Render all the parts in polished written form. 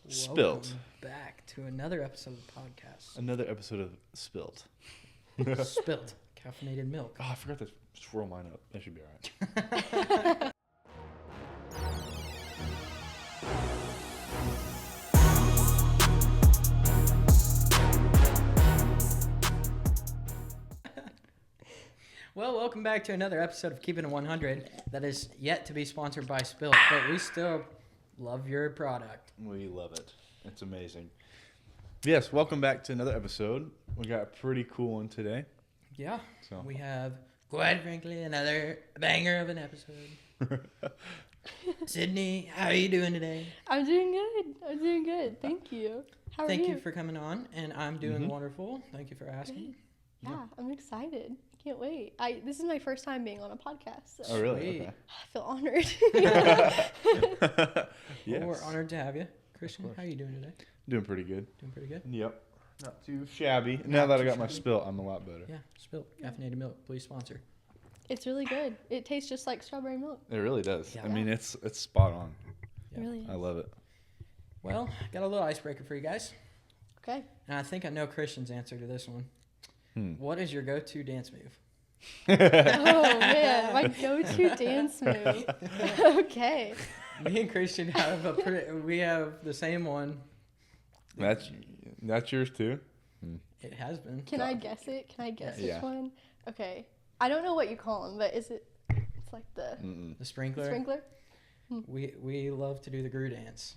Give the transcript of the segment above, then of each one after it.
Spilt. Welcome back to another episode of the podcast. Another episode of Spilt. Spilt. Caffeinated milk. Oh, I forgot to swirl mine up. That should be all right. Well, welcome back to another episode of Keepin It 100 that is yet to be sponsored by Spilt, but we still love your product. We love it. It's amazing. Yes, welcome back to another episode. We got a pretty cool one today. Yeah, So we have, quite frankly, another banger of an episode. Sydney, how are you doing today? I'm doing good. Thank you. How are you? Thank you for coming on, and I'm doing wonderful. Thank you for asking. Yeah, I'm excited. Can't wait. This is my first time being on a podcast. So Oh, really? Sweet. Okay. I feel honored. Yes. Well, we're honored to have you. Christian, how are you doing today? Doing pretty good. Doing pretty good? Yep. Not too shabby. Now that I too got my shabby. Spilt, I'm a lot better. Yeah, Spilt. Caffeinated milk. Please sponsor. It's really good. It tastes just like strawberry milk. It really does. Yeah. I mean, it's spot on. It really is. I love it. Well, got a little icebreaker for you guys. Okay. And I think I know Christian's answer to this one. What is your go-to dance move? Oh man, my go-to dance move. Okay. Me and Christian have we have the same one. That's yours too? It has been. Can I guess it? Can I guess Yeah. which one? Okay. I don't know what you call them, but is it? It's like the The sprinkler. sprinkler. We love to do the Gru dance.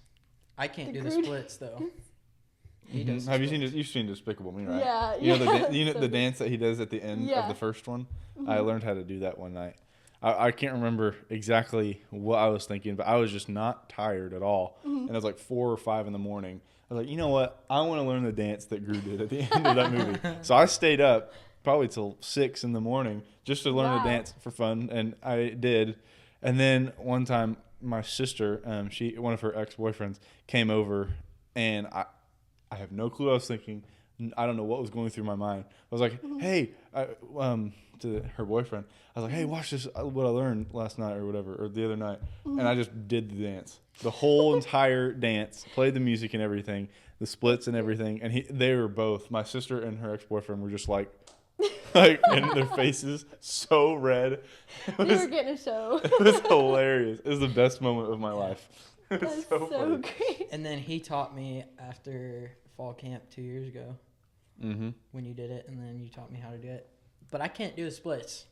I can't The do the Gru splits though. He does. Have you seen this? You've seen Despicable Me, right? Yeah, You know yeah. the the dance that he does at the end Yeah. of the first one. I learned how to do that one night. I can't remember exactly what I was thinking, but I was just not tired at all, and it was like 4 or 5 in the morning. I was like, you know what? I want to learn the dance that Gru did at the end of that movie. So I stayed up probably till 6 in the morning just to learn Wow. the dance for fun, and I did. And then one time, my sister, one of her ex-boyfriends, came over, and I have no clue what I was thinking. I don't know what was going through my mind. I was like, hey, to her boyfriend, I was like, hey, watch this, what I learned last night or whatever, or the other night. And I just did the dance. The whole entire dance, played the music and everything, the splits and everything. And they were both, my sister and her ex-boyfriend were just like in their faces, so red. You were getting a show. It was hilarious. It was the best moment of my life. It was That's so so funny. great. And then he taught me after fall camp 2 years ago when you did it, and then you taught me how to do it. But I can't do the splits.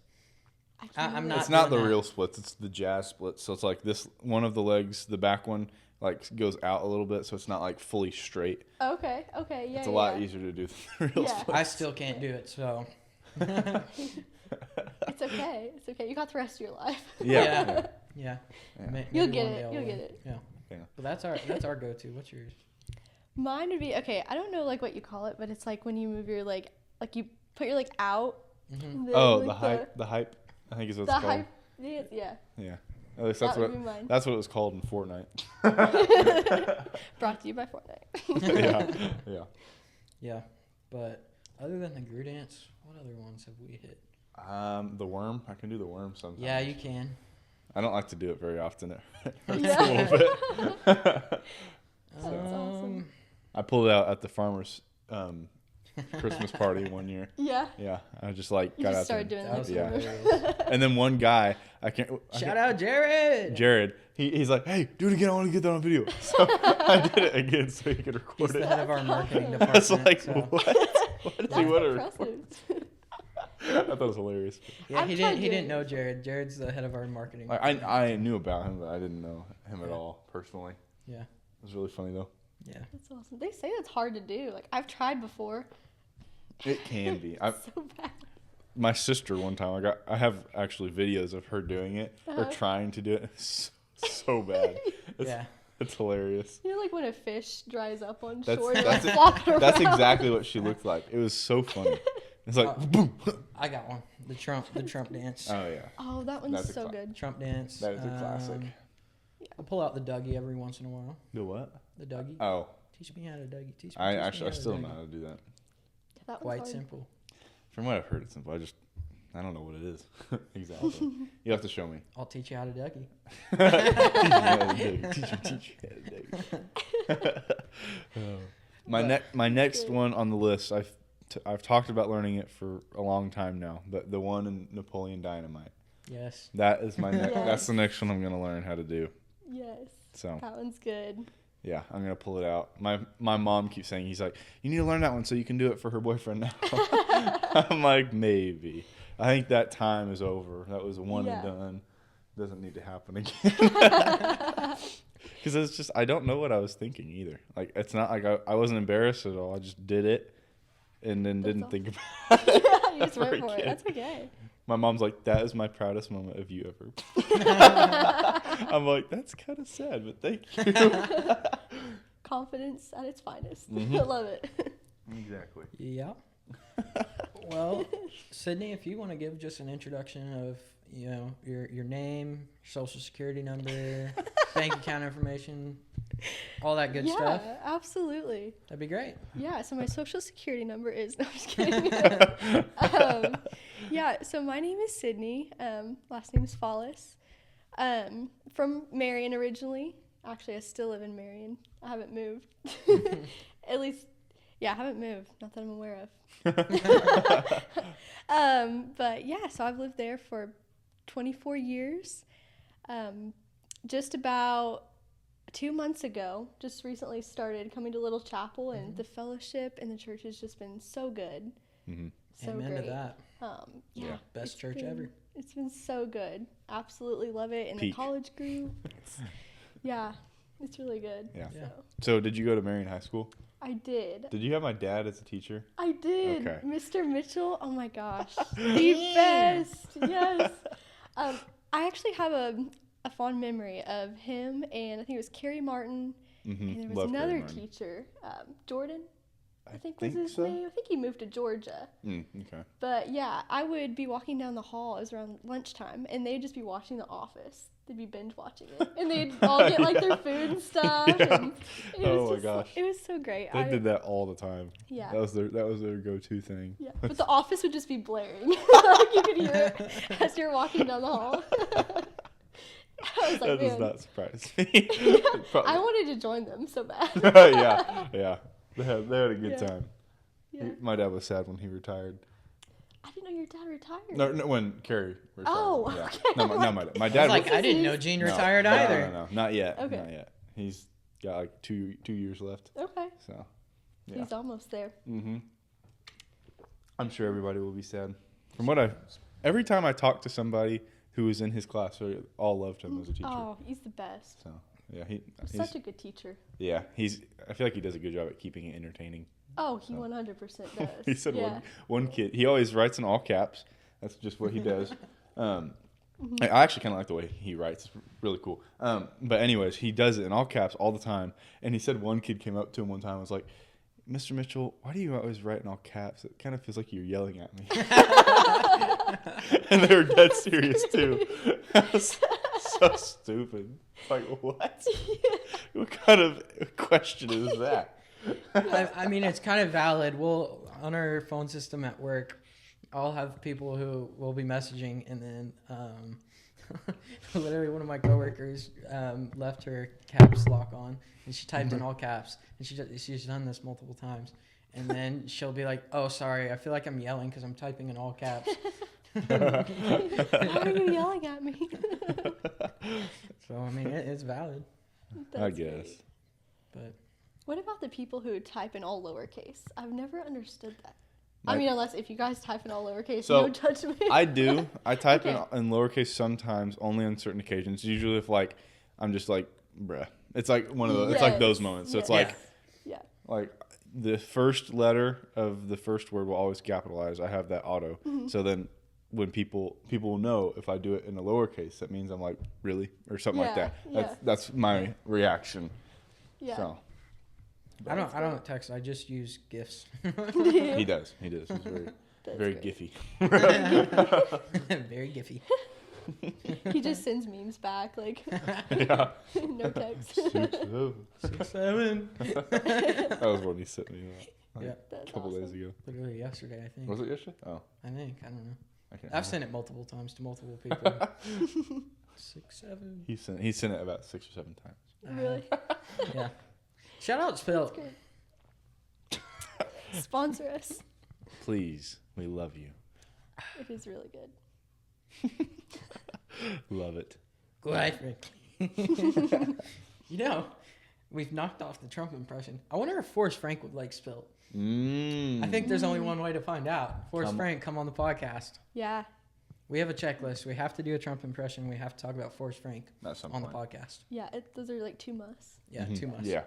I'm not. It's not the doing that. real splits. It's the jazz splits. So it's like this one of the legs, the back one, like goes out a little bit, so it's not like fully straight. Okay. Yeah. It's a lot easier to do than the real Yeah. splits. I still can't do it, so. It's okay. It's okay. You got the rest of your life. Yeah. Yeah. Yeah. You'll Maybe get one it. day I'll You'll learn. get it. Yeah. Yeah. But that's our go-to. What's yours? Mine would be okay. I don't know like what you call it, but it's like when you move your leg, like you put your leg out. Mm-hmm. then, Oh, like, the hype. I think is what The it's called. hype. Yeah. Yeah. At least That would be mine. that's what it was called in Fortnite. Brought to you by Fortnite. Yeah. Yeah. But other than the Gru dance, what other ones have we hit? The worm. I can do the worm sometimes. Yeah, you can. I don't like to do it very often. It hurts Yeah. a little bit. That's awesome. I pulled it out at the farmer's Christmas party one year. Yeah. Yeah, I just like You got just out started there. doing That was that. hilarious. And then one guy, Shout out Jared. Jared. He's like, hey, do it again. I want to get that on video. So I did it again so he could record He's the it. head of our marketing I department. was like, so. what? Why does he That's want to impressive. record? I thought it was hilarious. Yeah, I've he tried didn't doing know it. Jared. Jared's the head of our marketing. Like, I knew about him, but I didn't know him at all personally. Yeah. It was really funny though. Yeah. That's awesome. They say that's hard to do. Like I've tried before. It can be. So bad. My sister one time, I have actually videos of her doing it or Uh-huh. trying to do it. It's so bad. Yeah. It's hilarious. You know, like when a fish dries up on That's shore, that's, like flop it that's around. exactly what she looked like. It was so funny. It's like boom. I got one. The Trump dance. Oh yeah, Oh, that one's That's a so cla- good. Trump dance. that is a classic. I'll pull out the Dougie every once in a while. The what? The Dougie. Oh, Teach me how to Dougie. Teach me. I teach me actually I how to still don't Dougie. know how to do that. Yeah, that one's Quite hard. simple. From what I've heard, it's simple. I don't know what it is exactly. You have to show me. I'll teach you how to Dougie. Teach you how to dig. My next good. one on the list, I've talked about learning it for a long time now, but the one in Napoleon Dynamite. Yes. That is my next. Yes. That's the next one I'm gonna learn how to do. Yes. So That one's good. yeah, I'm gonna pull it out. My mom keeps saying, he's like, you need to learn that one so you can do it for her boyfriend now. I'm like, maybe. I think that time is over. That was a one and done. Doesn't need to happen again. Because it's just, I don't know what I was thinking either. Like, it's not like I wasn't embarrassed at all. I just did it and then didn't think about it. Yeah, you just went for it. Again. That's okay. My mom's like, that is my proudest moment of you ever. I'm like, that's kind of sad, but thank you. Confidence at its finest. Mhm. I love it. Exactly. Yeah. Well, Sydney, if you want to give just an introduction of, your name, social security number, bank account information, all that good stuff, Yeah, absolutely. that'd be great. Yeah, so my social security number is, no, I'm just kidding. Yeah, so my name is Sidney. Last name is Follis. From Marion originally. Actually, I still live in Marion. I haven't moved. At least, yeah, I haven't moved. Not that I'm aware of. But yeah, so I've lived there for 24 years. Just about 2 months ago, just recently started coming to Little Chapel, and the fellowship and the church has just been so good. Mm-hmm. So Amen great. to that. Yeah, Best it's church been- ever. It's been so good. Absolutely love it. And Peak. the college group. Yeah, it's really good. Yeah. Yeah. So, So did you go to Marion High School? I did. Did you have my dad as a teacher? I did. Okay. Mr. Mitchell. Oh my gosh. The best. Yes. I actually have a fond memory of him, and I think it was Carrie Martin. Mm-hmm. And there was Love Carrie another Martin. teacher, Jordan, I think think was his so. name. I think he moved to Georgia. Okay. But yeah, I would be walking down the hall. It was around lunchtime, and they'd just be watching The Office. They'd be binge watching it, and they'd all get like their food and stuff. Yeah. And it Oh was my just, gosh. it was so great. They did that all the time. Yeah. That was their go-to thing. Yeah, but The Office would just be blaring. Like you could hear it as you're walking down the hall. I was like, That does man, not surprise me. I wanted to join them so bad. yeah. They had a good Yeah. time. Yeah. My dad was sad when he retired. I didn't know your dad retired. No, when Carrie retired. Oh, yeah. okay. No, my dad. My I dad was like, was, I didn't know Gene retired no, either. No, not yet. Okay. Not yet. He's got like two years left. Okay. So, yeah. He's almost there. Mm-hmm. I'm sure everybody will be sad. Every time I talk to somebody who was in his class, they all loved him as a teacher. Oh, he's the best. So yeah, he's Such a good teacher. yeah. I feel like he does a good job at keeping it entertaining. Oh, he So. 100% does. He said yeah. one kid. He always writes in all caps. That's just what he does. I actually kind of like the way he writes. It's really cool. But anyways, he does it in all caps all the time. And he said one kid came up to him one time and was like, Mr. Mitchell, why do you always write in all caps? It kind of feels like you're yelling at me. And they were dead serious too. That's so stupid. Like, what? What kind of question is that? I mean, it's kind of valid. We'll, on our phone system at work, I'll have people who will be messaging, and then literally one of my coworkers left her caps lock on, and she typed in all caps, and she's done this multiple times, and then she'll be like, "Oh, sorry, I feel like I'm yelling because I'm typing in all caps." Why are you yelling at me? So I mean, it's valid, That's I guess. great. but What about the people who type in all lowercase? I've never understood that. Like- I mean, unless if you guys type in all lowercase, So, no judgment. I do. I type Okay. in lowercase sometimes, only on certain occasions. Usually if like I'm just like, bruh. It's like one of those. It's like those Yes, moments. So it's yes. like Yeah. like the first letter of the first word will always capitalize. I have that auto. Mm-hmm. So then when people will know if I do it in a lowercase, that means I'm like, really? Or something like Yeah, that. That's my reaction. Yeah. So I don't text. I just use GIFs. he does. He's very That's very great. gifty. Very gify. He just sends memes back, like Yeah. no text. 6'7". That was what he sent me Yeah, a That's couple awesome. days ago. literally yesterday, I think. Was it yesterday? Oh, I think. I don't know. I can't. I've sent it multiple times to multiple people. 6'7". He sent it about 6 or 7 times. Really? Yeah. Shout out Spilt. Sponsor us. Please, we love you. It is really good. Love it. Good. You know, we've knocked off the Trump impression. I wonder if Forrest Frank would like Spilt. I think there's only one way to find out. Forrest Frank, come on the podcast. Yeah. We have a checklist. We have to do a Trump impression. We have to talk about Forrest Frank on the podcast. Yeah, those are like 2 musts. Yeah, 2 months. Yeah.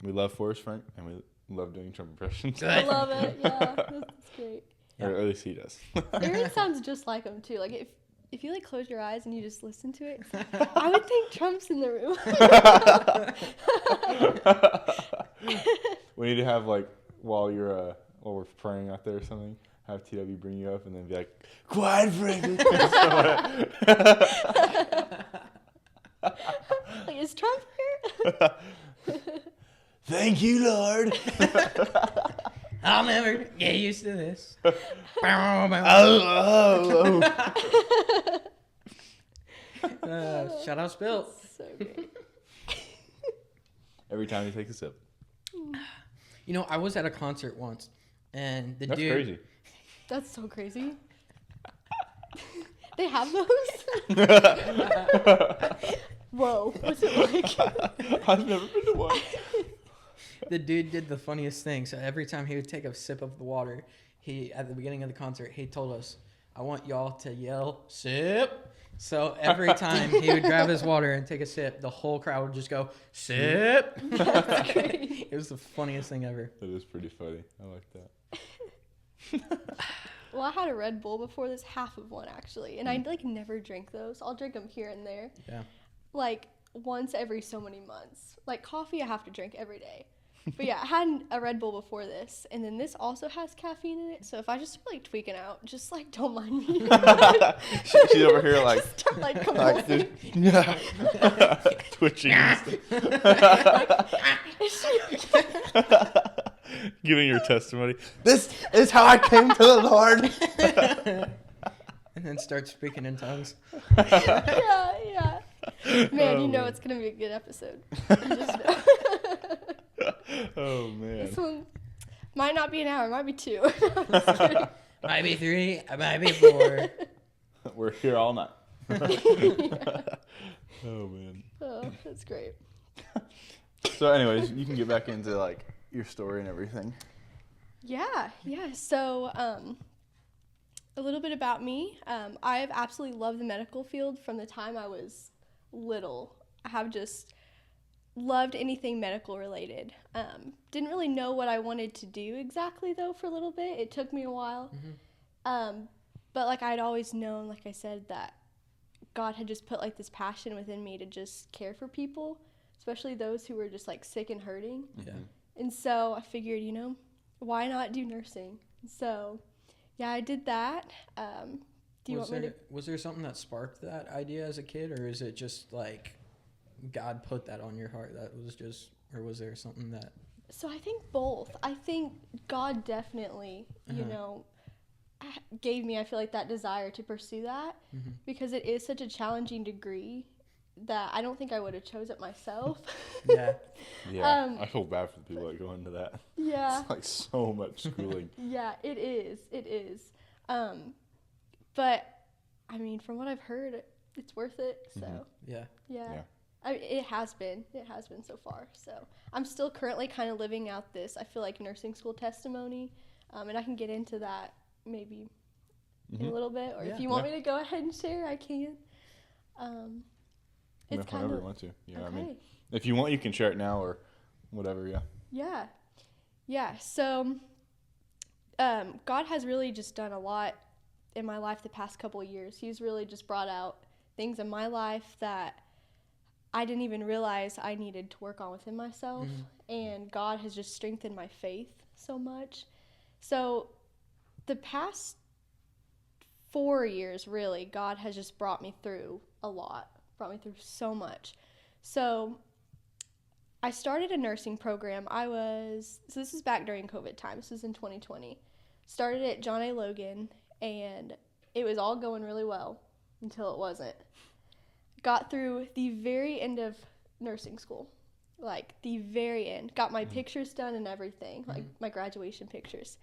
We love Forrest Frank, and we love doing Trump impressions. I love it. Yeah, that's great. Or at least he does. Aaron sounds just like him too. Like if you like close your eyes and you just listen to it, I would think Trump's in the room. We need to have like while we're praying out there or something, have TW bring you up and then be like, quiet, Frank. Like, is Trump here? Thank you, Lord. I'll never get used to this. Shout out Spilt. So great. Every time he takes a sip. You know, I was at a concert once, and the That's dude. crazy. That's so crazy. They have those? Whoa, what's it like? I've never been to one. The dude did the funniest thing. So every time he would take a sip of the water, at the beginning of the concert, he told us, I want y'all to yell, sip. So every time he would grab his water and take a sip, the whole crowd would just go, sip. That's great. It was the funniest thing ever. That is pretty funny. I like that. Well, I had a Red Bull before this, half of one actually, and I like never drink those. I'll drink them here and there. Yeah. Like once every so many months. Like coffee I have to drink every day. But yeah, I had a Red Bull before this, and then this also has caffeine in it. So if I just start like tweaking out, just like don't mind me. She's over here like, just start like like convulsing. twitching and stuff. Giving your testimony. This is how I came to the Lord. And then start speaking in tongues. Yeah. Man, you know it's gonna be a good episode. You just know. Oh man. This one might not be an hour, it might be 2. Might be 3, might be 4. We're here all night. Oh man. Oh, that's great. So anyways, you can get back into like your story and everything. Yeah. So, a little bit about me. I've absolutely loved the medical field from the time I was little. I have just loved anything medical related. Didn't really know what I wanted to do exactly though for a little bit. It took me a while. But like I'd always known, like I said, that God had just put like this passion within me to just care for people, especially those who were just like sick and hurting. Yeah. And so I figured, why not do nursing? So yeah, I did that. Was there something that sparked that idea as a kid, or is it just like God put that on your heart? Or was there something that? So I think both. I think God definitely, gave me, I feel like, that desire to pursue that because it is such a challenging degree that I don't think I would have chose it myself. Yeah. Yeah. I feel bad for the people that go into that. Yeah. It's like so much schooling. Yeah, it is. But I mean, from what I've heard, it's worth it. So Yeah. It has been so far. So I'm still currently kind of living out this, I feel like, nursing school testimony, and I can get into that maybe in a little bit, or if you want me to go ahead and share, I can. It's kind whenever of you want to. Yeah, okay. I mean, if you want, you can share it now or whatever. Yeah. So God has really just done a lot in my life the past couple of years. He's really just brought out things in my life that I didn't even realize I needed to work on within myself. And God has just strengthened my faith so much. So the past 4 years, really, God has just brought me through a lot, brought me through so much. So I started a nursing program. So this is back during COVID time. This is in 2020. Started at John A. Logan, and it was all going really well until it wasn't. Got through the very end of nursing school, like the very end. Got my pictures done and everything, like my graduation pictures.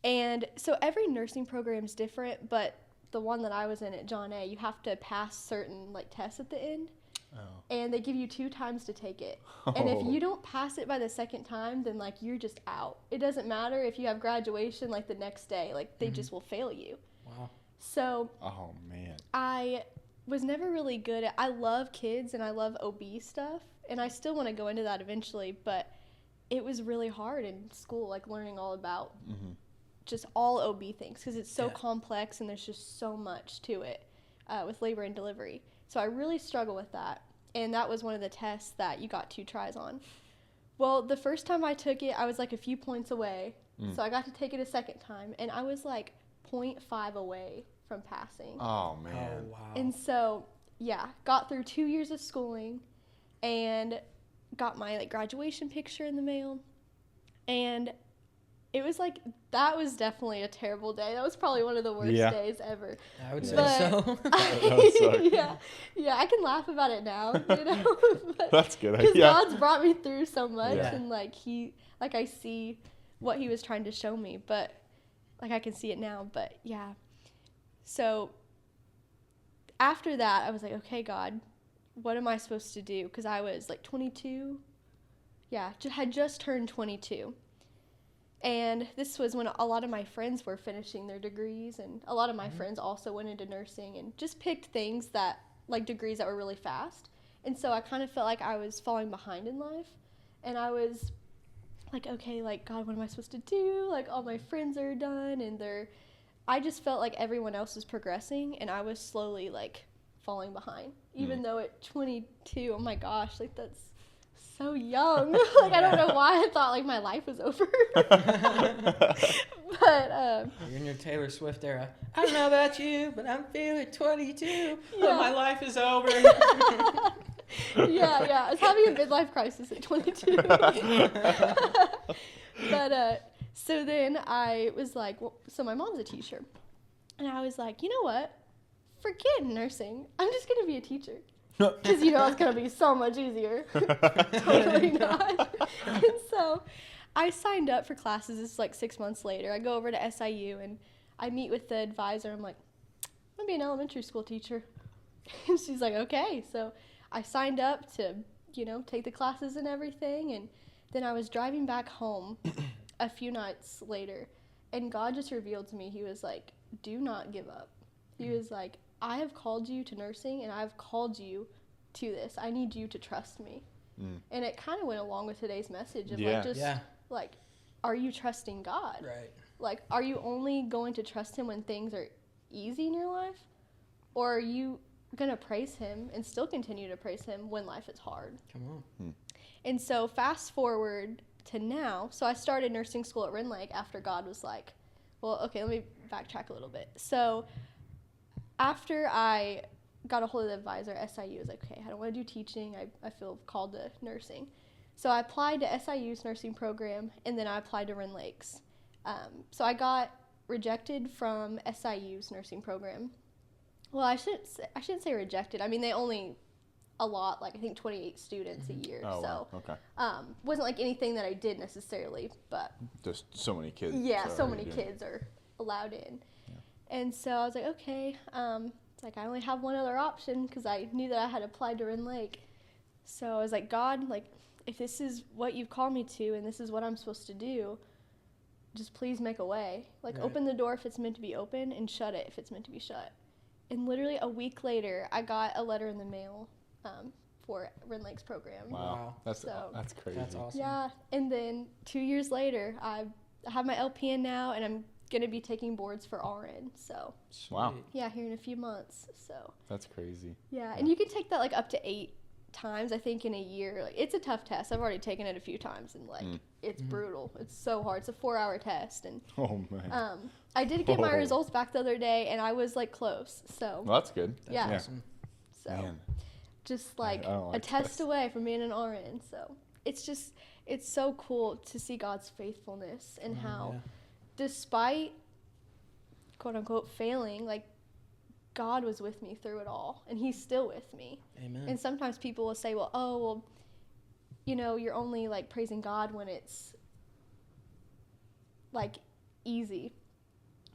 And so every nursing program is different, but the one that I was in at John A., you have to pass certain like tests at the end. Oh. And they give you 2 times to take it. And if you don't pass it by the second time, then like you're just out. It doesn't matter if you have graduation like the next day, like they just will fail you. Wow. So Oh man. I was never really good at, I love kids and I love OB stuff, and I still want to go into that eventually, but it was really hard in school, like learning all about just all OB things, because it's so complex and there's just so much to it with labor and delivery. So I really struggle with that, and that was one of the tests that you got 2 tries on. Well, the first time I took it, I was like a few points away, so I got to take it a second time, and I was like 0.5 away from passing. Oh man. Oh, wow. And so, yeah, got through 2 years of schooling and got my like graduation picture in the mail. And it was like, that was definitely a terrible day. That was probably one of the worst days ever. I would say But- so. That would suck. yeah, I can laugh about it now, you know. That's good. Because Yeah. God's brought me through so much, Yeah. and like I see what he was trying to show me, but like I can see it now. But yeah, so after that, I was like, okay, God, what am I supposed to do? Because I was like 22. Yeah, had just turned 22. And this was when a lot of my friends were finishing their degrees, and a lot of my friends also went into nursing and just picked things that, like degrees that were really fast. And so I kind of felt like I was falling behind in life. And I was like, okay, like, God, what am I supposed to do? Like, all my friends are done, and I just felt like everyone else was progressing, and I was slowly, like, falling behind. Even though at 22, oh my gosh, like, that's so young. Like, I don't know why I thought, like, my life was over. But, You're in your Taylor Swift era. I don't know about you, but I'm feeling 22. But Yeah. my life is over. yeah, I was having a midlife crisis at 22. But, so then I was like, well, so my mom's a teacher. And I was like, you know what? Forget nursing. I'm just going to be a teacher. Because, you know, it's going to be so much easier. Totally not. And so I signed up for classes. This is like 6 months later. I go over to SIU, and I meet with the advisor. I'm like, I'm going to be an elementary school teacher. And she's like, okay. So I signed up to, you know, take the classes and everything. And then I was driving back home a few nights later, and God just revealed to me, he was like, do not give up. He was like, I have called you to nursing, and I've called you to this. I need you to trust me. And it kind of went along with today's message of like, just like, are you trusting God? Right. Like, are you only going to trust him when things are easy in your life? Or are you going to praise him and still continue to praise him when life is hard? Come on. And so fast forward to now. So I started nursing school at Wren Lake after God was like, well, okay, let me backtrack a little bit. So after I got a hold of the advisor at SIU, I was like, okay, I don't want to do teaching. I feel called to nursing. So I applied to SIU's nursing program, and then I applied to Wren Lake's. So I got rejected from SIU's nursing program. Well, I shouldn't say rejected. I mean, they only allot, like, I think 28 students a year. Oh, so wow. Okay. wasn't like anything that I did necessarily, but Just so many kids. yeah, so many already do. kids are allowed in. And so I was like, okay, it's like I only have one other option, because I knew that I had applied to Wren Lake. So I was like, God, like, if this is what you've called me to and this is what I'm supposed to do, just please make a way. Like, Right. open the door if it's meant to be open, and shut it if it's meant to be shut. And literally a week later, I got a letter in the mail for Wren Lake's program. Wow. That's So- that's crazy. That's awesome. Yeah, and then 2 years later, I have my LPN now, and I'm going to be taking boards for RN. So, Sweet. Wow. yeah, here in a few months. So, That's crazy. yeah, and you can take that, like, up to 8 times, I think, in a year. Like, it's a tough test. I've already taken it a few times, and, like, it's brutal. It's so hard. It's a 4-hour test. And Oh man. I did get my Oh. results back the other day, and I was, like, close. So, Well, that's good. That's Yeah. awesome. so Man. just, like, I don't like a test tests. away from being an RN. So, it's so cool to see God's faithfulness and how, Yeah. despite quote unquote failing, like, God was with me through it all, and he's still with me. Amen. And sometimes people will say, well, you know, you're only like praising God when it's like easy.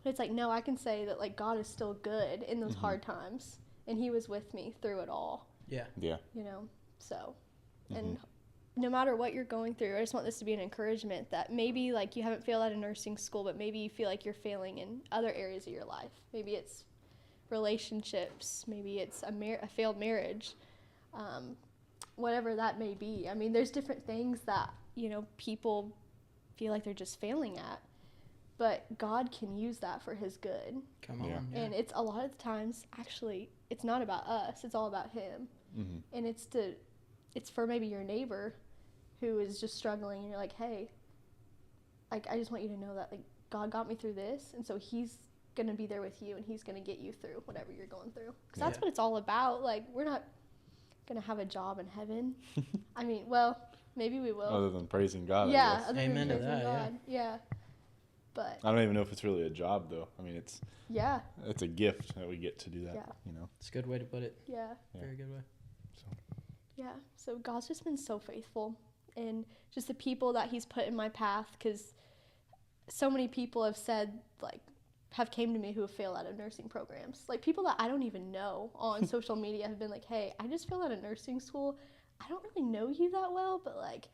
But it's like, no, I can say that like God is still good in those hard times, and he was with me through it all. Yeah. Yeah. You know, so, and no matter what you're going through, I just want this to be an encouragement that maybe like you haven't failed out of nursing school, but maybe you feel like you're failing in other areas of your life. Maybe it's relationships, maybe it's a failed marriage, whatever that may be. I mean, there's different things that, you know, people feel like they're just failing at, but God can use that for his good. Come on. Yeah. Yeah. And it's a lot of the times, actually, it's not about us, it's all about him. And it's for maybe your neighbor who is just struggling, and you're like, hey, like, I just want you to know that like God got me through this, and so he's gonna be there with you, and he's gonna get you through whatever you're going through, because that's what it's all about. Like, we're not gonna have a job in heaven. I mean, well, maybe we will, Other than praising God, I yeah, guess. other Amen to than praising that. God. Yeah, but I don't even know if it's really a job, though. I mean, it's yeah, a gift that we get to do that, Yeah. you know. It's a good way to put it. yeah, Very good way. yeah. So God's just been so faithful, and just the people that he's put in my path, because so many people have said, like, have came to me who have failed out of nursing programs. Like, people that I don't even know on social media have been like, hey, I just failed out of nursing school. I don't really know you that well, but like,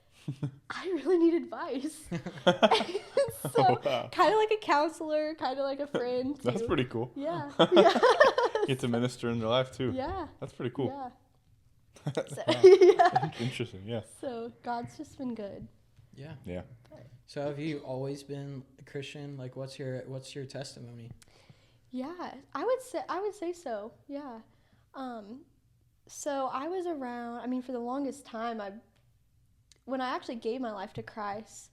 I really need advice. So, Wow. kind of like a counselor, kind of like a friend. That's too. pretty cool. Yeah. Yeah. Get to minister in their life, too. Yeah. That's pretty cool. Yeah. So, Wow. yeah. Interesting, yeah. So God's just been good. Yeah. Yeah. So have you always been a Christian? Like, what's your testimony? Yeah, I would say so. Yeah. So I was around, I mean, for the longest time, when I actually gave my life to Christ,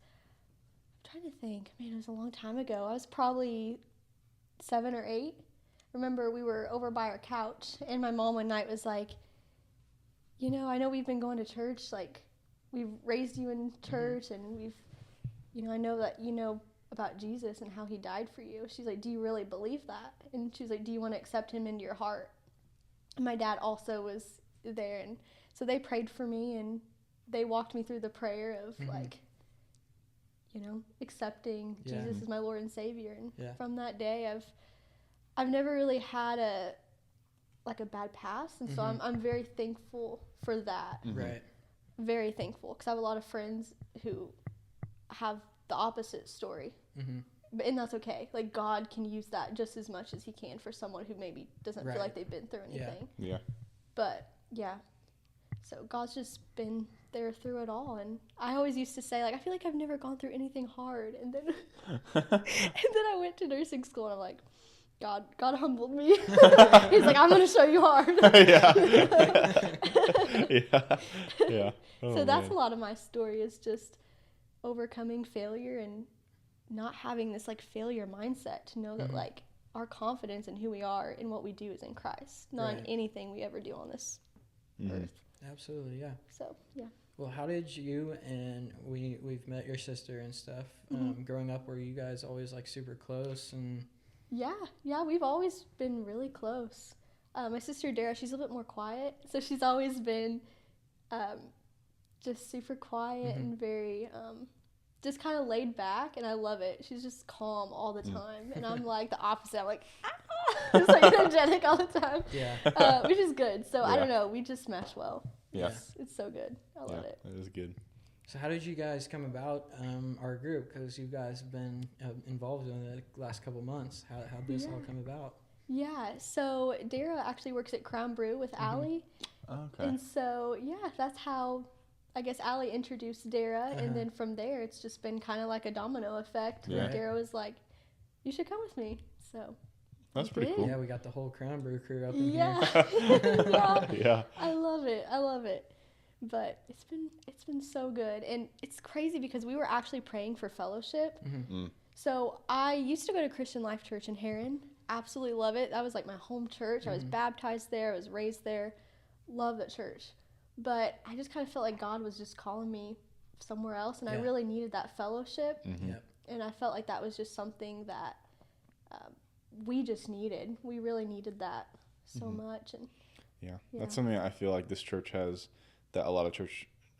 I'm trying to think, man, it was a long time ago. I was probably 7 or 8. Remember, we were over by our couch, and my mom one night was like, you know, I know we've been going to church, like, we've raised you in church, and we've, you know, I know that you know about Jesus and how he died for you. She's like, do you really believe that? And she was like, do you want to accept him into your heart? And my dad also was there, and so they prayed for me, and they walked me through the prayer of like, you know, accepting Jesus as my Lord and Savior. And from that day, I've never really had a bad past, and so I'm very thankful for that. Right. Very thankful, because I have a lot of friends who have the opposite story. And that's okay. Like, God can use that just as much as he can for someone who maybe doesn't feel like they've been through anything. Yeah. But yeah, so God's just been there through it all. And I always used to say, like, I feel like I've never gone through anything hard. And then and then I went to nursing school, and I'm like, God humbled me. He's like, I'm going to show you hard. Yeah. Oh, So that's man. a lot of my story, is just overcoming failure and not having this like failure mindset, to know that like our confidence in who we are and what we do is in Christ, not in anything we ever do on this earth. Absolutely, yeah. So yeah. Well, how did you and we've met your sister and stuff growing up? Were you guys always like super close? And Yeah, we've always been really close. My sister Dara, she's a little bit more quiet, so she's always been just super quiet and very just kind of laid back, and I love it. She's just calm all the time, and I'm like the opposite. I'm like, just like energetic all the time, which is good. So I don't know, we just mesh well. Yeah. It's so good. I love it. It is good. so how did you guys come about our group? Because you guys have been involved in it the last couple months. How did this all come about? Yeah, so Dara actually works at Crown Brew with Allie. Okay. And so, yeah, that's how, I guess, Allie introduced Dara, and then from there, it's just been kind of like a domino effect. Yeah. Dara was like, you should come with me. So That's I pretty did. cool. Yeah, we got the whole Crown Brew crew up in here. Yeah. Yeah. I love it. But it's been so good. And it's crazy because we were actually praying for fellowship. So I used to go to Christian Life Church in Heron. Absolutely love it. That was like my home church. I was baptized there. I was raised there. Love that church. But I just kind of felt like God was just calling me somewhere else, and I really needed that fellowship. Yep. And I felt like that was just something that we just needed. We really needed that so much. And Yeah. That's something I feel like this church has that a lot of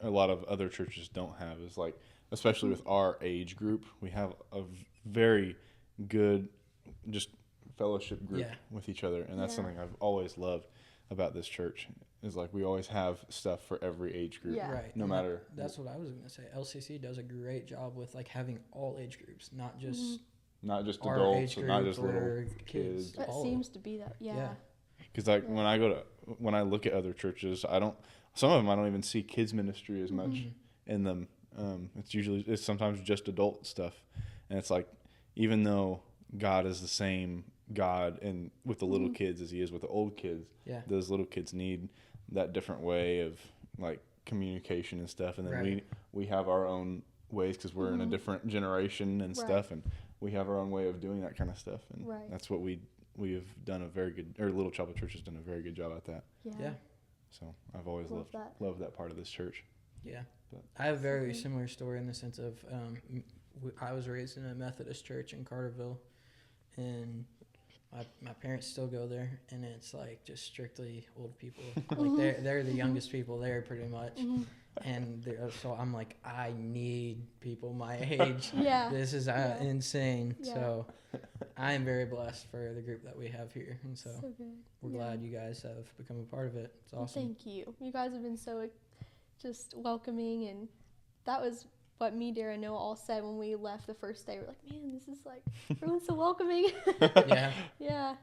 a lot of other churches don't have is like, especially with our age group, we have a very good just fellowship group with each other, and that's something I've always loved about this church is like we always have stuff for every age group, Right? No matter. That's what I was gonna say. LCC does a great job with like having all age groups, not just our adults, age group not just little or kids. That seems to be that. Yeah. Because like when I look at other churches, some of them I don't even see kids ministry as much in them. It's sometimes just adult stuff, and it's like even though God is the same God and with the little kids as he is with the old kids, those little kids need that different way of like communication and stuff, and then we have our own ways because we're in a different generation and stuff, and we have our own way of doing that kind of stuff, and that's what we have done a very good, or Little Chapel Church has done a very good job at that. So I've always loved that part of this church. But I have a very similar story in the sense of I was raised in a Methodist church in Carterville, and my parents still go there, and it's like just strictly old people. Like they're the youngest people there pretty much, and so I'm like, I need people my age. This is insane. So I am very blessed for the group that we have here, and so we're glad you guys have become a part of it. It's awesome. Thank you. You guys have been so just welcoming, and that was what me, Dara, and Noah all said when we left the first day. We're like, man, this is like, everyone's so welcoming. Yeah.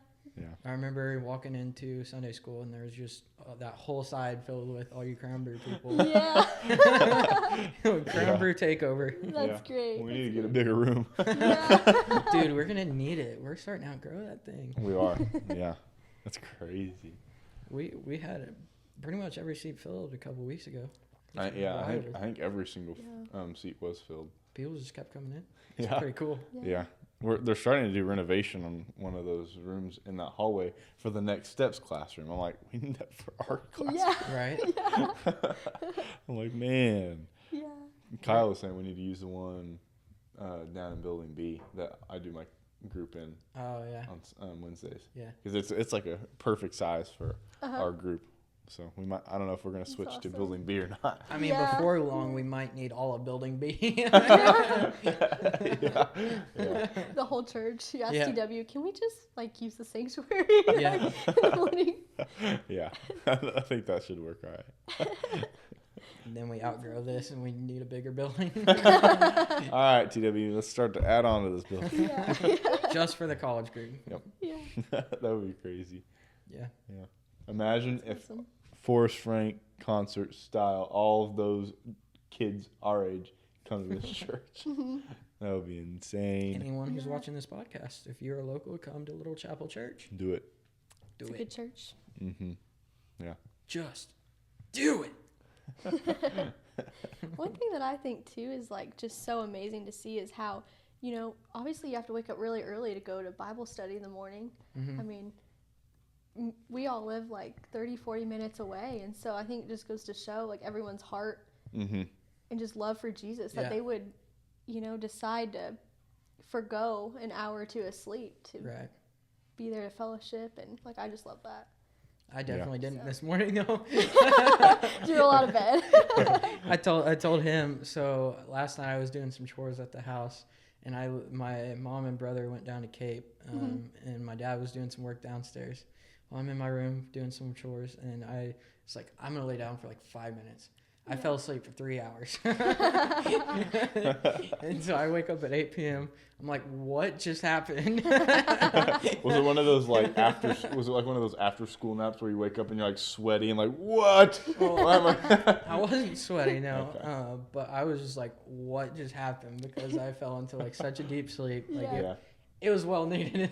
I remember walking into Sunday school, and there was just that whole side filled with all you Crown Brew people. Crown Brew takeover. That's great. We need to get a bigger room. Dude, we're going to need it. We're starting to outgrow that thing. We are. Yeah. That's crazy. We had pretty much every seat filled a couple weeks ago. I think every single seat was filled. People just kept coming in. It's pretty cool. Yeah. They're starting to do renovation on one of those rooms in that hallway for the Next Steps classroom. I'm like, we need that for our classroom. Right? I'm like, man. Yeah. Kyle was saying we need to use the one down in Building B that I do my group in. Oh, yeah. On Wednesdays. Yeah. Because it's like a perfect size for our group. So I don't know if we're going to switch to Building B or not. I mean, before long, we might need all of Building B. The whole church. TW, can we just like use the sanctuary? Yeah. I think that should work all right. And then we outgrow this and we need a bigger building. All right, TW, let's start to add on to this building. Just for the college group. Yep. Yeah. That would be crazy. Yeah. Imagine if Forrest Frank concert style, all of those kids our age come to this church. That would be insane. Anyone who's watching this podcast, if you're a local, come to Little Chapel Church. Do it. It's a good church. Yeah. Just do it. One thing that I think too is like just so amazing to see is how, obviously you have to wake up really early to go to Bible study in the morning. I mean, we all live like 30-40 minutes away, and so I think it just goes to show like everyone's heart and just love for Jesus that they would decide to forgo an hour or two of sleep to be there to fellowship, and like I just love that. I definitely didn't this morning though. You roll out of bed. I told him, so last night I was doing some chores at the house, and my mom and brother went down to Cape, and my dad was doing some work downstairs. Well, I'm in my room doing some chores, and I was like, I'm going to lay down for like 5 minutes. I fell asleep for 3 hours. And so I wake up at 8 p.m. I'm like, what just happened? Was it one of those like one of those after school naps where you wake up and you're like sweaty and like, what? I wasn't sweaty, no. Okay. But I was just like, what just happened? Because I fell into like such a deep sleep. Like it was well needed.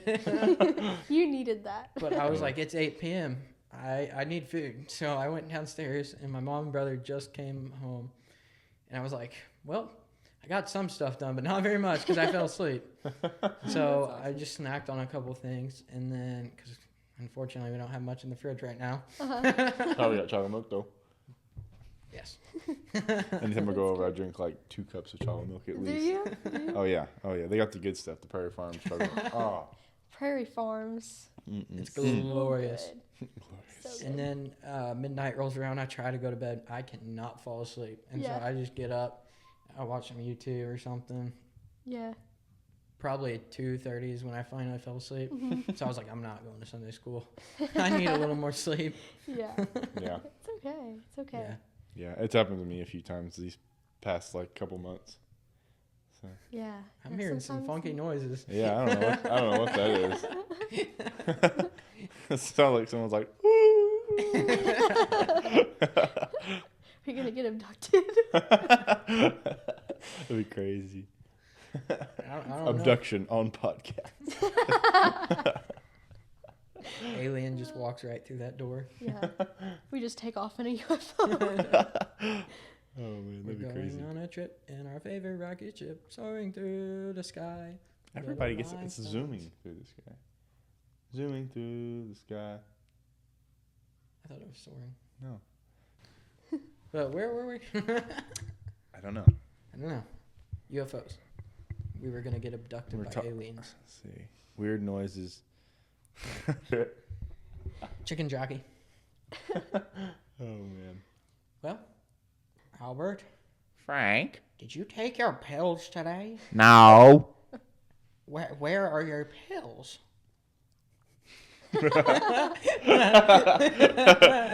You needed that. But I was like, it's 8 p.m. I need food. So I went downstairs, and my mom and brother just came home. And I was like, well, I got some stuff done, but not very much because I fell asleep. So awesome. I just snacked on a couple things. And then, because unfortunately we don't have much in the fridge right now. Probably got chocolate milk, though. Yes. Anytime I go over, I drink like 2 cups of chocolate milk at least. Do you? Oh, yeah. They got the good stuff, the Prairie Farm chocolate milk. Oh. Prairie Farms. It's glorious. Good. So good. And then midnight rolls around. I try to go to bed. I cannot fall asleep. And so I just get up. I watch some YouTube or something. Yeah. Probably at 2:30 is when I finally fell asleep. So I was like, I'm not going to Sunday school. I need a little more sleep. Yeah. Yeah. It's okay. It's okay. Yeah, it's happened to me a few times these past like couple months. So. Yeah. I'm hearing some funky noises. Yeah, I don't know what that is. It sounds like someone's like, ooh. You're gonna get abducted. That'd be crazy. I don't Abduction on podcast. Alien just walks right through that door. Yeah. We just take off in a UFO. Oh man, We're that'd be going crazy. on a trip in our favorite rocket ship, soaring through the sky. Everybody gets Little it's light zooming through the sky. Zooming through the sky. I thought it was soaring. No, But where were we? I don't know. I don't know. UFOs. We were gonna get abducted by aliens. Let's see. Weird noises. Chicken jockey. Oh man. Well, Albert, Frank? did you take your pills today? No. Where are your pills?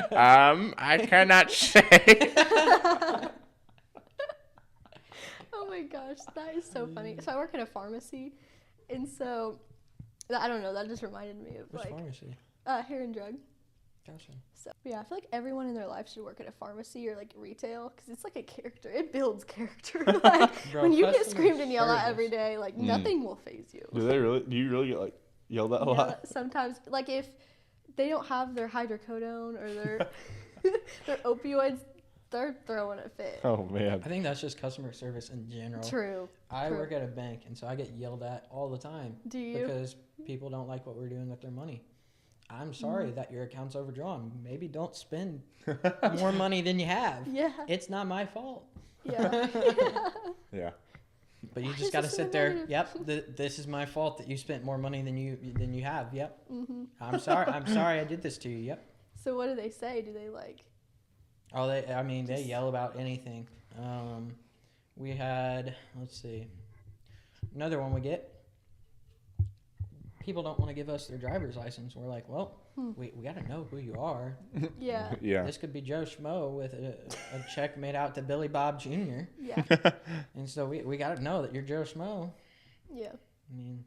I cannot say. Oh my gosh, that is so funny. So I work at a pharmacy, and so I don't know. That just reminded me of Which like pharmacy? hair and drug. Gotcha. So yeah, I feel like everyone in their life should work at a pharmacy or like retail because it's like a character. It builds character. Like Bro, when you get customer screamed and yelled at service. every day, like nothing will phase you. Do you really get like yelled at a Yeah, lot? sometimes, like if they don't have their hydrocodone or their their opioids, they're throwing a fit. Oh man. I think that's just customer service in general. True. I True. work at a bank, and so I get yelled at all the time. Do you? Because people don't like what we're doing with their money. I'm sorry that your account's overdrawn. Maybe don't spend more money than you have. Yeah. It's not my fault. Yeah. Yeah. But you Why just is got to this in sit the there. negative? Yep, this is my fault that you spent more money than you have. Yep. hmm I'm sorry. I'm sorry I did this to you. Yep. So what do they say? Do they like? Oh, they Just- yell about anything. We had, let's see, another one we get. People don't want to give us their driver's license. We're like, well, we got to know who you are. Yeah. Yeah. This could be Joe Schmo with a check made out to Billy Bob Jr. Yeah. And so we got to know that you're Joe Schmo. Yeah. I mean,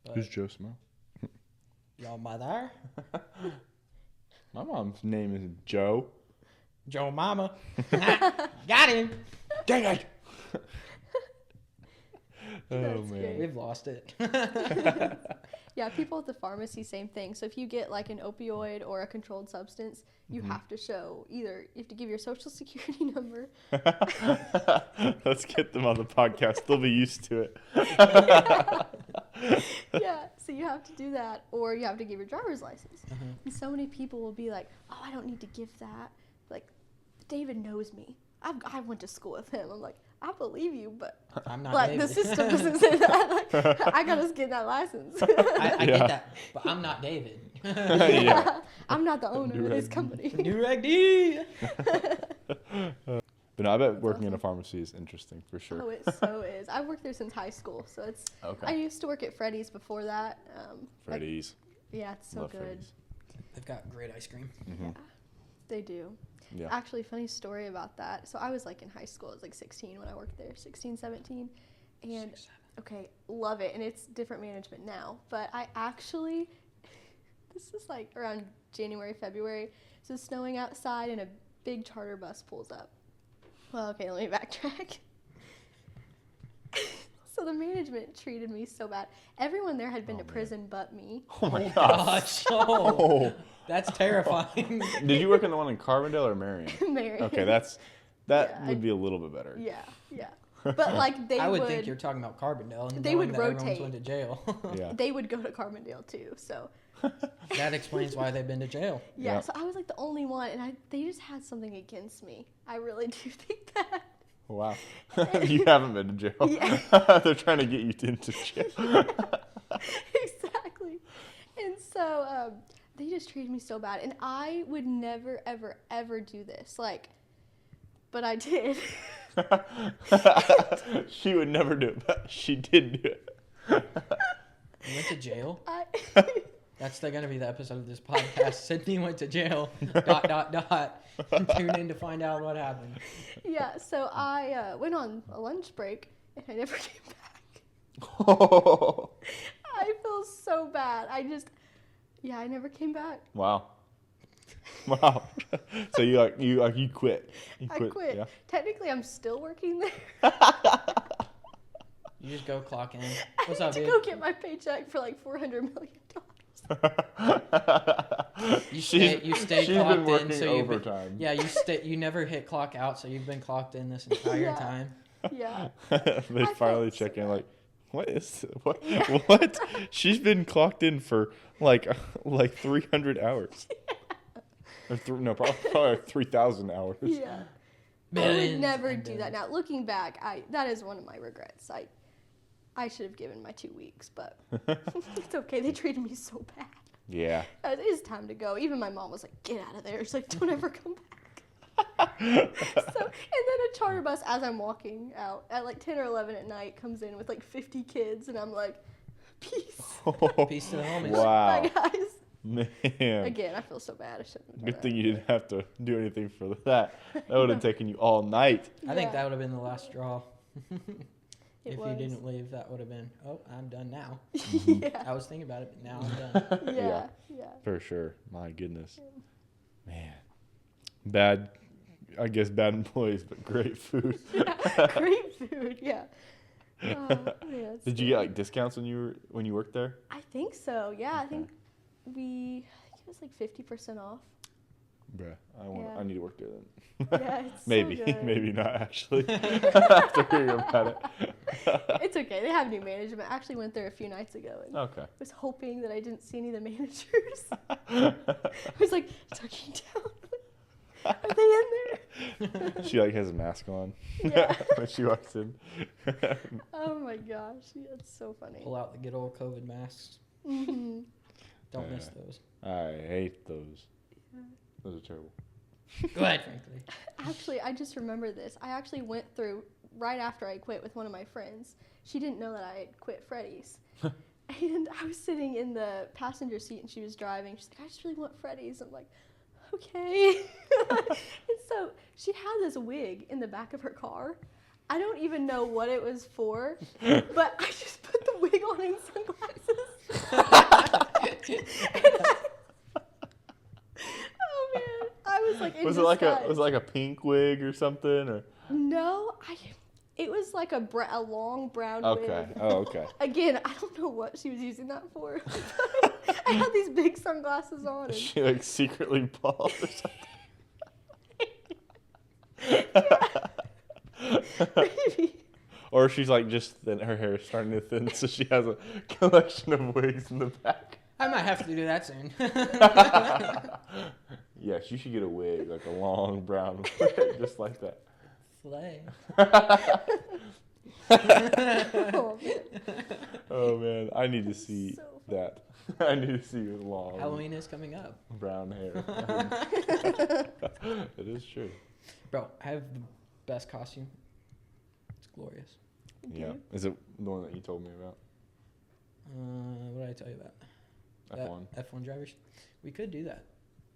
but Who's Joe Smo? y'all mother? My mom's name is Joe. Joe Mama. Got him. Dang it! Oh That's man. great. We've lost it. Yeah, people at the pharmacy, same thing. So if you get like an opioid or a controlled substance, you have to show either you have to give your social security number. Let's get them on the podcast. They'll be used to it. Yeah, so you have to do that, or you have to give your driver's license. And so many people will be like, "Oh, I don't need to give that." Like, David knows me. I went to school with him. I'm like, I believe you, but I'm not like David. the system doesn't say that. Like, I gotta get that license. I Yeah. get that, but I'm not David. Yeah. I'm not the owner of this Direct. company. New Reg D. But no, I bet working in a pharmacy is interesting for sure. Oh, it so is. I've worked there since high school, so it's. Okay. I used to work at Freddy's before that. Freddy's. Yeah, it's so Love good. Freddy's. They've got great ice cream. Mm-hmm. Yeah, they do. Yeah. Actually, funny story about that. So I was like in high school. I was like 16 when I worked there, 16, 17. And okay, love it. And it's different management now. But I actually, this is like around January, February. So it's snowing outside and a big charter bus pulls up. Well, okay, let me backtrack. So the management treated me so bad. Everyone there had been to prison but me. Oh my gosh. Gosh, oh, Oh. that's terrifying. Did you work in the one in Carbondale or Marion? Mary. Okay, that Yeah, would be a little bit better. Yeah, yeah. But like they I would think you're talking about Carbondale. And They would knowing that everyone's rotate. went to jail. Yeah. They would go to Carbondale too. So That explains why they've been to jail. yeah, Yeah. so I was like the only one, and they just had something against me. I really do think that. Wow. You haven't been to jail. Yeah. They're trying to get you into jail. Exactly. So they just treated me so bad, and I would never, ever, ever do this. Like, but I did. She would never do it, but she did do it. You went to jail? That's going to be the episode of this podcast. Sidney went to jail. ... Tune in to find out what happened. Yeah, so I went on a lunch break, and I never came back. I feel so bad. I never came back. Wow. Wow. So you quit. I quit. Yeah. Technically, I'm still working there. You just go clock in. What's I up, need to dude? go get my paycheck for like $400 million. You stay she's clocked been working in, so overtime. you never hit clock out, so you've been clocked in this entire Yeah. time. Yeah. They I finally felt check so in bad. like, what is what? Yeah. What? She's been clocked in for like 300 hours. Or probably like 3,000 hours. Yeah. I Millions would never and do that. billions. Now, looking back, that is one of my regrets. I should have given my 2 weeks, but it's okay. They treated me so bad. Yeah. It is time to go. Even my mom was like, "Get out of there." She's like, "Don't ever come back." And then a charter bus, as I'm walking out at like 10 or 11 at night, comes in with like 50 kids, and I'm like, "Peace." Peace to the homies. Wow. Bye, guys. Man. Again, I feel so bad. I shouldn't have done Good thing that. you didn't have to do anything for that. That would have taken you all night. I think Yeah. that would have been the last straw. It If was. you didn't leave, that would have been, oh, I'm done now. Yeah. I was thinking about it, but now I'm done. Yeah. Yeah. For sure. My goodness. Man. Bad employees, but great food. Yeah. Great food. Yeah. Oh, man, it's Did you get like discounts when you worked there? I think so. Yeah. I Okay. think it was like 50% off. Bruh, Yeah. I need to work there then. Yeah, it's Maybe, so good. maybe not actually. After hearing about it. It's okay. They have new management. I actually went there a few nights ago and Okay. was hoping that I didn't see any of the managers. I was like, tucking down. Are they in there? She like has a mask on Yeah. when she walks in. Oh my gosh. Yeah, it's so funny. Pull out the good old COVID masks. Hmm. Don't miss Yeah. those. I hate those. Yeah. Those are terrible. Go ahead, frankly. Actually, I just remember this. I actually went through right after I quit with one of my friends. She didn't know that I had quit Freddy's. And I was sitting in the passenger seat and she was driving. She's like, "I just really want Freddy's." I'm like, "Okay." And so she had this wig in the back of her car. I don't even know what it was for, but I just put the wig on and sunglasses. Oh man, I was like in Was disguise. it like a pink wig or something or? No, it was like a long brown Okay. wig. Oh, okay. Again, I don't know what she was using that for. I had these big sunglasses on. Is And, she like secretly bald or something? maybe. Or she's like just thin, her hair is starting to thin, so she has a collection of wigs in the back. I might have to do that soon. Yes, you should get a wig, like a long brown wig, just like that. Slay. Oh, man. Oh man, I need to see So funny. that. I need to see your long Halloween is coming up. brown hair. It is true. Bro, I have the best costume. It's glorious. Yeah. Is it the one that you told me about? What did I tell you about? F1. F1 drivers. We could do that.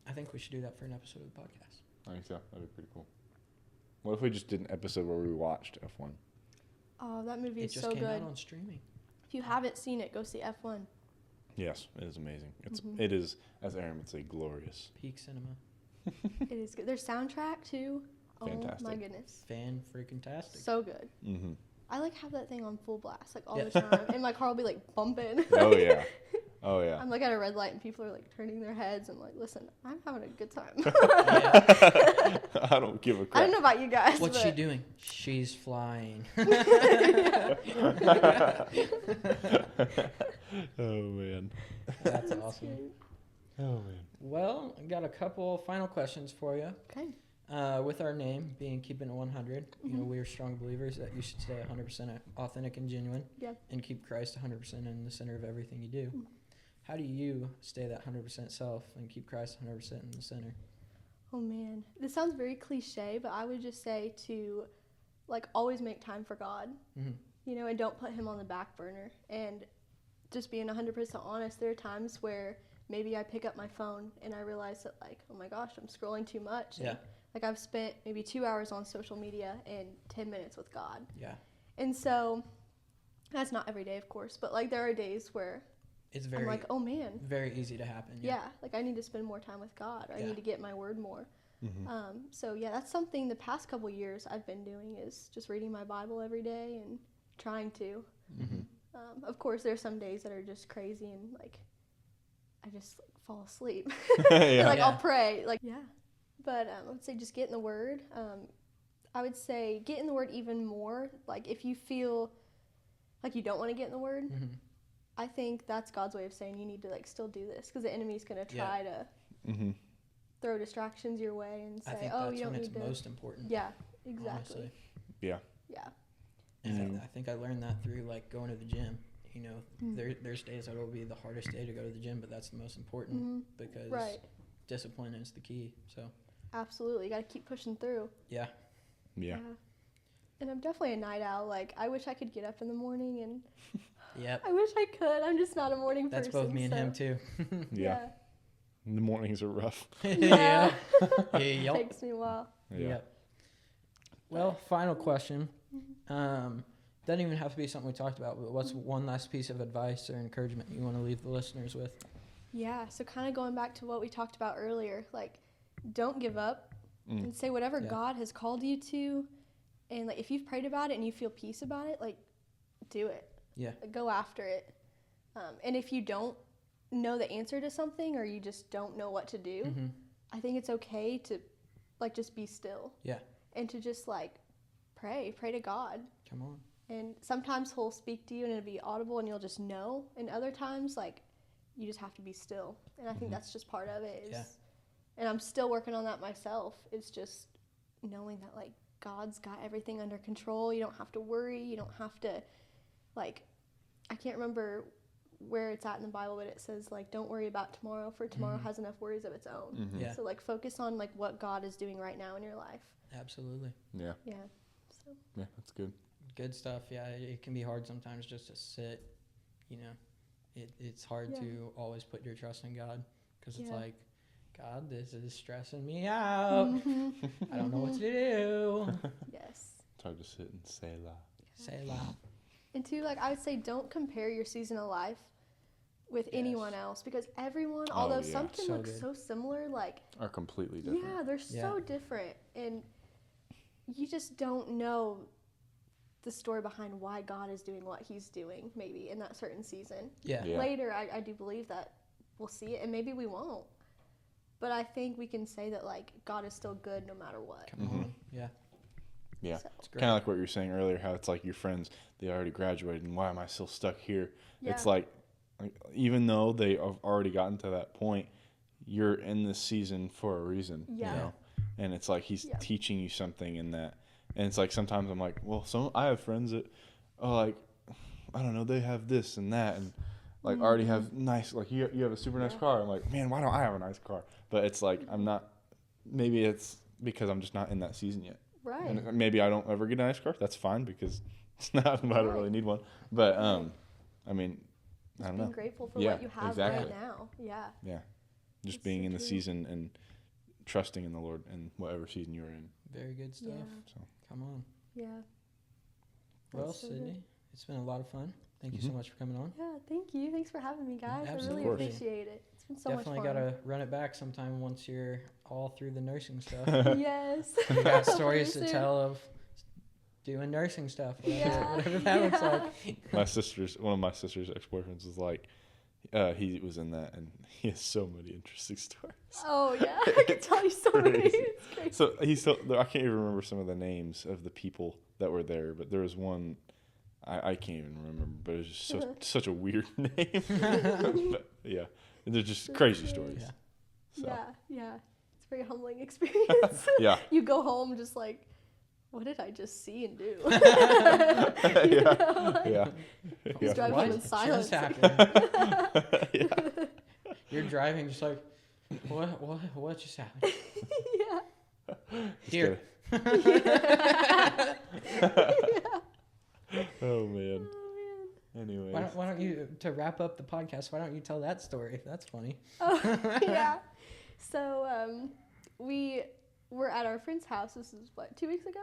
I think we should do that for an episode of the podcast. I think so. That'd be pretty cool. What if we just did an episode where we watched F1? Oh, that movie It is just so came good. out on streaming. If you haven't seen it, go see F1. Yes, it is amazing. Mhm. It is, as Aaron would say, glorious. Peak cinema. It is good. Their soundtrack too. Oh my Fantastic. goodness, Fan freaking tastic. so good. Mm-hmm. I like have that thing on full blast like all Yeah. the time, and my car will be like bumping. Oh yeah. Oh yeah. I'm like at a red light and people are like turning their heads. I'm like, listen, I'm having a good time. I don't give a I crap. don't know about you guys. What's but she doing? She's flying. Oh man. That's awesome. Oh man. Well, I got a couple final questions for you. Okay. With our name being Keepin It 100, you know, we are strong believers that you should stay 100% authentic and genuine Yeah. and keep Christ 100% in the center of everything you do. how do you stay that 100% self and keep Christ 100% in the center? Oh man, this sounds very cliche, but I would just say to like always make time for God, you know, and don't put him on the back burner. And just being 100% honest, there are times where maybe I pick up my phone and I realize that like, oh my gosh, I'm scrolling too much. Yeah. And, like I've spent maybe 2 hours on social media and 10 minutes with God. Yeah. And so that's not every day, of course, but like there are days where It's I'm like, oh man, very easy to happen. yeah, like I need to spend more time with God, or I Yeah. need to get my word more. So yeah, that's something the past couple years I've been doing, is just reading my Bible every day and trying to. Of course, there's some days that are just crazy and like I just like, fall asleep. Yeah. Like Yeah. I'll pray, like yeah. But I would say just get in the Word. I would say get in the Word even more. Like if you feel like you don't want to get in the Word, I think that's God's way of saying you need to like still do this, because the enemy's going to try to throw distractions your way and I say, think oh, that's you don't when need it's to. most important. Yeah, exactly. Honestly. Yeah. Yeah. And I think I learned that through like going to the gym. You know, there's days that will be the hardest day to go to the gym, but that's the most important because Right. discipline is the key. So Absolutely. You got to keep pushing through. Yeah. And I'm definitely a night owl. Like, I wish I could get up in the morning, and yep, I wish I could. I'm just not a morning that's person. both me and so, him too. Yeah. The mornings are rough. Yeah. Yep. Takes me a while. Yeah. Yep. Well, final question. Doesn't even have to be something we talked about, but what's one last piece of advice or encouragement you want to leave the listeners with? Yeah, so kind of going back to what we talked about earlier, like, don't give up and say whatever God has called you to. And, like, if you've prayed about it and you feel peace about it, like, do it. Yeah. Like, go after it. And if you don't know the answer to something, or you just don't know what to do, I think it's okay to, like, just be still. Yeah. And to just, like, pray to God. Come on. And sometimes he'll speak to you and it'll be audible and you'll just know. And other times, like, you just have to be still. And I think that's just part of it. And I'm still working on that myself. It's just knowing that, like, God's got everything under control. You don't have to worry. You don't have to, like, I can't remember where it's at in the Bible, but it says, like, don't worry about tomorrow, for tomorrow has enough worries of its own. Yeah. So, like, focus on, like, what God is doing right now in your life. Absolutely. Yeah. Yeah. So. Yeah, that's good. Good stuff. Yeah, it can be hard sometimes just to sit. You know, it's hard to always put your trust in God, because it's like, God, this is stressing me out. I don't know what to do. Yes. It's hard to sit and say loud. Say loud. And two, like, I would say don't compare your season of life with anyone else, because everyone, although some can look so similar, like, Are completely different. yeah, they're so different. And you just don't know the story behind why God is doing what he's doing, maybe in that certain season. Yeah. Later, I do believe that we'll see it, and maybe we won't. But I think we can say that, like, God is still good no matter what. Come on. Yeah. Yeah. So, It's great. Kind of like what you were saying earlier, how it's like your friends, they already graduated, and why am I still stuck here? yeah. It's like, even though they have already gotten to that point, you're in this season for a reason. Yeah. You know? And it's like he's Yeah. teaching you something in that. And it's like sometimes I'm like, well, I have friends that, like, I don't know, they have this and that, and like already have nice, like you have a super nice car. I'm like, man, why don't I have a nice car? But it's like I'm not. Maybe it's because I'm just not in that season yet. Right. And maybe I don't ever get a nice car. That's fine, because it's not. I don't really need one. But I mean, I don't know. Being grateful for Yeah, what you have exactly. right now. Yeah. Yeah, just That's being so in the true. season and trusting in the Lord in whatever season you're in. Very good stuff. Yeah. So Come on. Yeah. Well, That's so good. Sydney, it's been a lot of fun. Thank you so much for coming on. Yeah, thank you. Thanks for having me, guys. Absolutely. I really appreciate it. It's been so Definitely much fun. gotta run it back sometime once you're all through the nursing stuff. Yes. You got stories to Soon. tell of doing nursing stuff, Yeah. whatever that looks like. one of my sister's ex-boyfriends was like, he was in that, and he has so many interesting stories. Oh yeah, I could tell you so many. Crazy. It's crazy. So I can't even remember some of the names of the people that were there, but there was one I can't even remember, but it was just such a weird name. But, yeah, and they're just crazy stories. Yeah. So. Yeah. It's a very humbling experience. Yeah. You go home just like, what did I just see and do? Yeah. Know, like, Yeah. Just drive home in What silence. just happened? Yeah. You're driving just like, what just happened? Yeah. Deer. Oh man. Anyway. Why don't you, to wrap up the podcast, why don't you tell that story? That's funny. Oh, yeah. So we were at our friend's house. This is, 2 weeks ago?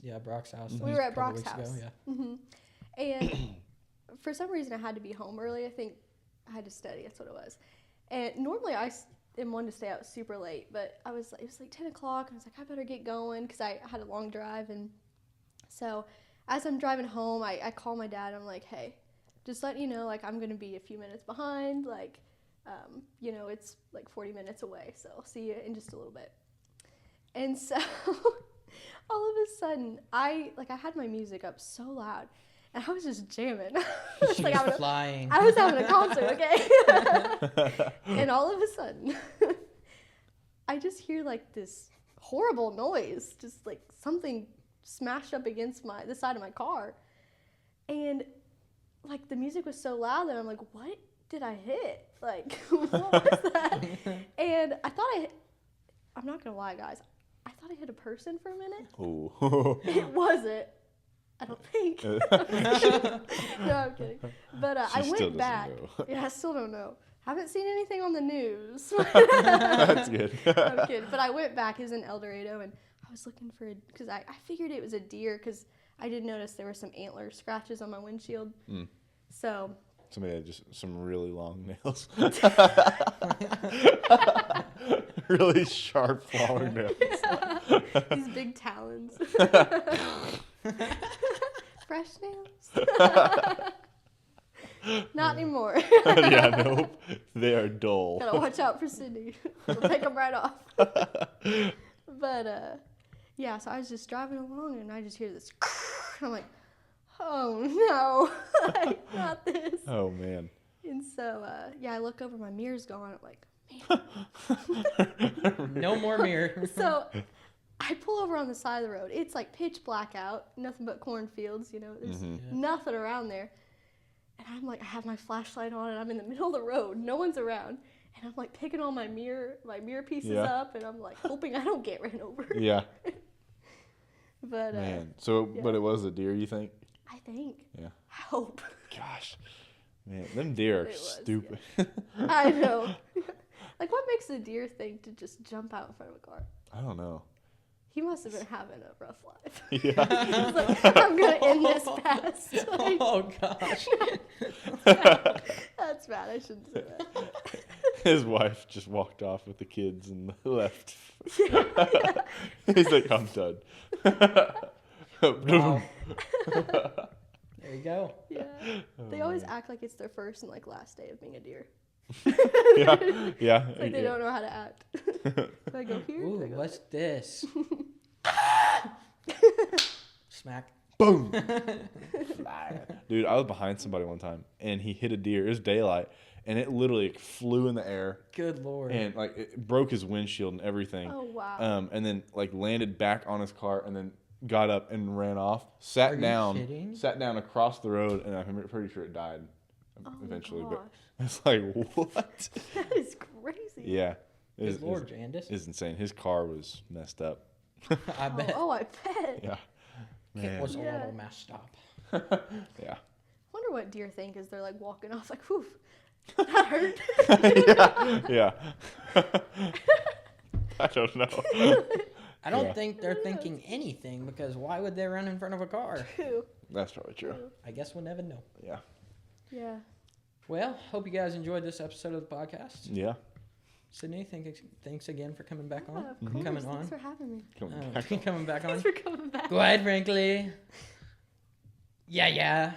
Yeah, Brock's house. We were at Brock's Ago, house. yeah. Mm-hmm. And for some reason, I had to be home early. I think I had to study. That's what it was. And normally I am one to stay out super late, but it was like 10 o'clock, and I was like, I better get going because I had a long drive. And so as I'm driving home, I call my dad. I'm like, hey, just letting you know, like, I'm going to be a few minutes behind. Like, it's like 40 minutes away, so I'll see you in just a little bit. And so all of a sudden, I had my music up so loud, and I was just jamming. She was flying. I was having a concert, okay? And all of a sudden, I just hear like this horrible noise, just like something smashed up against the side of my car. And like the music was so loud that I'm like, what did I hit? Like, what was that? And I thought I'm not gonna lie, guys, I thought I hit a person for a minute. Oh. It wasn't. I don't think. No, I'm kidding. But I went back. Yeah, I still don't know. Haven't seen anything on the news. That's good. I'm kidding. But I went back. It was in El Dorado, and I was looking for because I figured it was a deer because I did notice there were some antler scratches on my windshield. Mm. So. Somebody had just some really long nails. Really sharp, long nails. These big talons. Fresh nails? Not anymore. Yeah, nope. They are dull. Gotta watch out for Sidney. He'll take them right off. But, yeah, so I was just driving along, and I just hear this. I'm like, oh, no. Like, not this. Oh, man. And so, I look over, my mirror's gone. I'm like, man. No more mirror. So I pull over on the side of the road. It's like pitch black out, nothing but cornfields, there's nothing around there. And I'm like, I have my flashlight on, and I'm in the middle of the road. No one's around. And I'm like picking all my mirror pieces up, and I'm like hoping I don't get ran over. Yeah. But man, so but it was a deer, you think? I think. Yeah. I hope. Gosh, man, them deer are stupid. Yeah. I know. Like, what makes a deer think to just jump out in front of a car? I don't know. He must have been having a rough life. Yeah. He's like, I'm gonna end this fast. Like, oh gosh. That's bad. I shouldn't say that. His wife just walked off with the kids and left. Yeah. He's like, I'm done. Wow. There you go. Yeah. They always act like it's their first and like last day of being a deer. Yeah. Like they don't know how to act. Do I go here? Ooh, Do I go what's this? Smack. Boom. Dude, I was behind somebody one time, and he hit a deer. It was daylight, and it literally flew in the air. Good Lord. And like it broke his windshield and everything. Oh wow. And then like landed back on his car, and then got up and ran off. Sat down across the road, and I'm pretty sure it died eventually. Gosh. But it's like, what? That is crazy. Yeah. Good Lord, Jandis. It's insane. His car was messed up. I bet. Oh, I bet. Yeah. It was a Yeah. little messed up. Yeah. Wonder what deer think as they're like walking off like, whew, that hurt. Yeah. I don't know. I don't think they're thinking anything, because why would they run in front of a car? True. That's probably true. I guess we'll never know. Yeah. Yeah. Well, hope you guys enjoyed this episode of the podcast. Yeah. Sidney, thanks again for coming back on. Yeah, of course. Coming on. Thanks for having me. Coming back on. Thanks for coming back. Quite frankly. Yeah.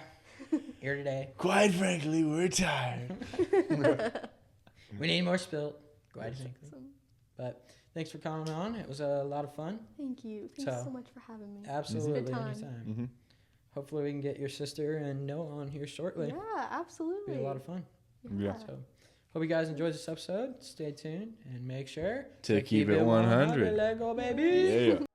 Here today. Quite frankly, we're tired. We need more spilt. Quite frankly. But thanks for coming on. It was a lot of fun. Thank you. Thanks so much for having me. Absolutely. Good time. Anytime. Mm-hmm. Hopefully we can get your sister and Noah on here shortly. Yeah, absolutely. It'll be a lot of fun. Yeah. So hope you guys enjoyed this episode. Stay tuned and make sure to keep it 100. Lego baby. Yeah.